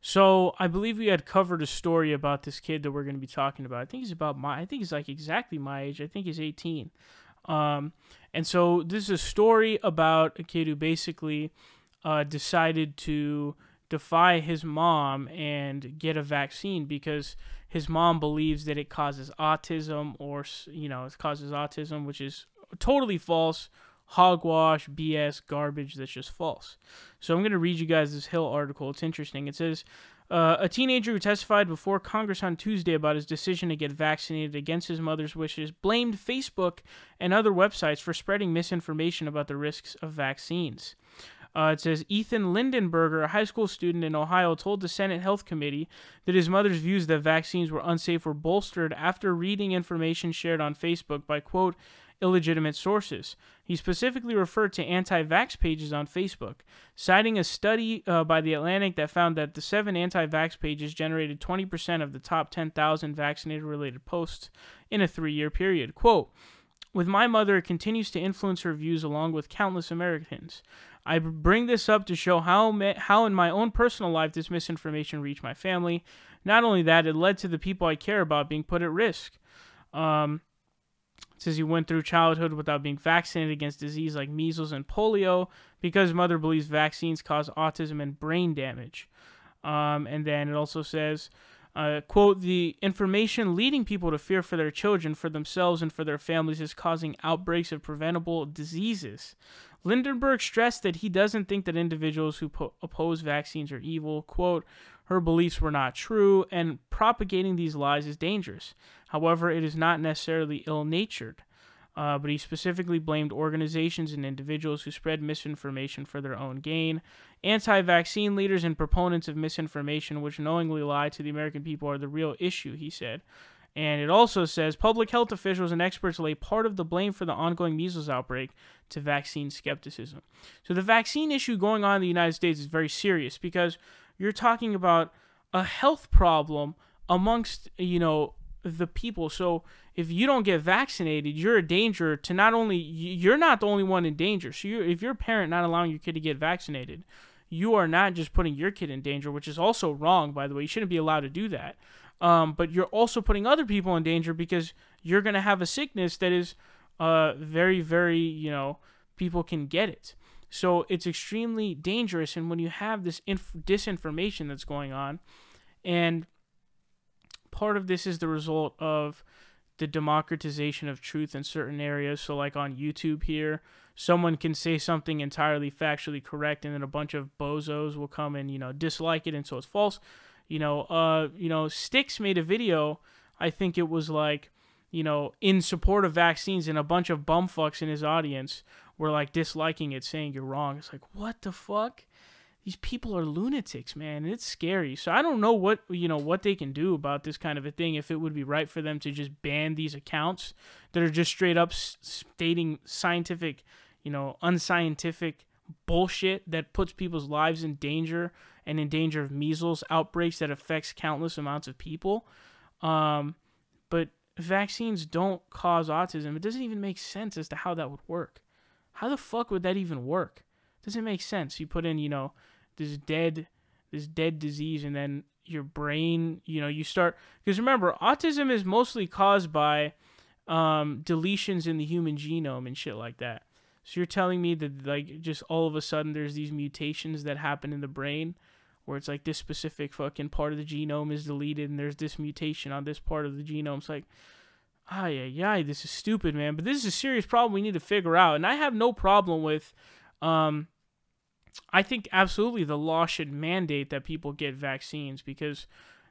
So I believe we had covered a story about this kid that we're going to be talking about. I think he's like exactly my age. I think he's 18. Um, and so this is a story about a kid who basically decided to defy his mom and get a vaccine because his mom believes that it causes autism, or it causes autism, which is totally false. Hogwash, BS, garbage that's just false. So I'm going to read you guys this Hill article. It's interesting. It says, a teenager who testified before Congress on Tuesday about his decision to get vaccinated against his mother's wishes blamed Facebook and other websites for spreading misinformation about the risks of vaccines. It says, Ethan Lindenberger, a high school student in Ohio, told the Senate Health Committee that his mother's views that vaccines were unsafe were bolstered after reading information shared on Facebook by, quote, illegitimate sources. He specifically referred to anti-vax pages on Facebook, citing a study by The Atlantic that found that the 7 anti-vax pages generated 20% of the top 10,000 vaccinated-related posts in a 3-year period. Quote, with my mother, it continues to influence her views along with countless Americans. I bring this up to show how in my own personal life this misinformation reached my family. Not only that, it led to the people I care about being put at risk. Says he went through childhood without being vaccinated against disease like measles and polio because his mother believes vaccines cause autism and brain damage. And then it also says, quote, the information leading people to fear for their children, for themselves, and for their families is causing outbreaks of preventable diseases. Lindenberg stressed that he doesn't think that individuals who oppose vaccines are evil. Quote, her beliefs were not true, and propagating these lies is dangerous. However, it is not necessarily ill-natured. But he specifically blamed organizations and individuals who spread misinformation for their own gain. Anti-vaccine leaders and proponents of misinformation which knowingly lie to the American people are the real issue, he said. And it also says public health officials and experts lay part of the blame for the ongoing measles outbreak to vaccine skepticism. So the vaccine issue going on in the United States is very serious because you're talking about a health problem amongst, the people. So if you don't get vaccinated, you're a danger to you're not the only one in danger. So if you're a parent not allowing your kid to get vaccinated, you are not just putting your kid in danger, which is also wrong, by the way. You shouldn't be allowed to do that. But you're also putting other people in danger because you're going to have a sickness that is very, very, people can get it. So it's extremely dangerous. And when you have this disinformation that's going on, and part of this is the result of the democratization of truth in certain areas. So like on YouTube here, someone can say something entirely factually correct, and then a bunch of bozos will come and, dislike it, and so it's false. Styx made a video, I think it was like, in support of vaccines, and a bunch of bumfucks in his audience were like disliking it, saying you're wrong. It's like, what the fuck? These people are lunatics, man, and it's scary. So I don't know what they can do about this kind of a thing, if it would be right for them to just ban these accounts that are just straight up stating scientific, unscientific bullshit that puts people's lives in danger, and in danger of measles outbreaks that affects countless amounts of people. But vaccines don't cause autism. It doesn't even make sense as to how that would work. How the fuck would that even work? Doesn't make sense. You put in, this dead disease, and then your brain, you start, because remember, autism is mostly caused by deletions in the human genome and shit like that. So you're telling me that, like, just all of a sudden there's these mutations that happen in the brain where it's like this specific fucking part of the genome is deleted, and there's this mutation on this part of the genome. It's like, this is stupid, man. But this is a serious problem we need to figure out. And I have no problem with, I think absolutely the law should mandate that people get vaccines, because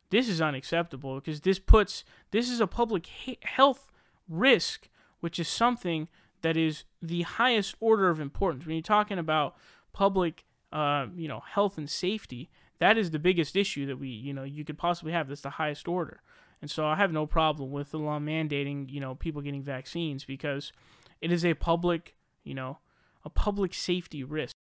this is unacceptable, because this is a public health risk, which is something that is the highest order of importance. When you're talking about public, health and safety, that is the biggest issue that you could possibly have. That's the highest order. And so I have no problem with the law mandating, people getting vaccines, because it is a public safety risk.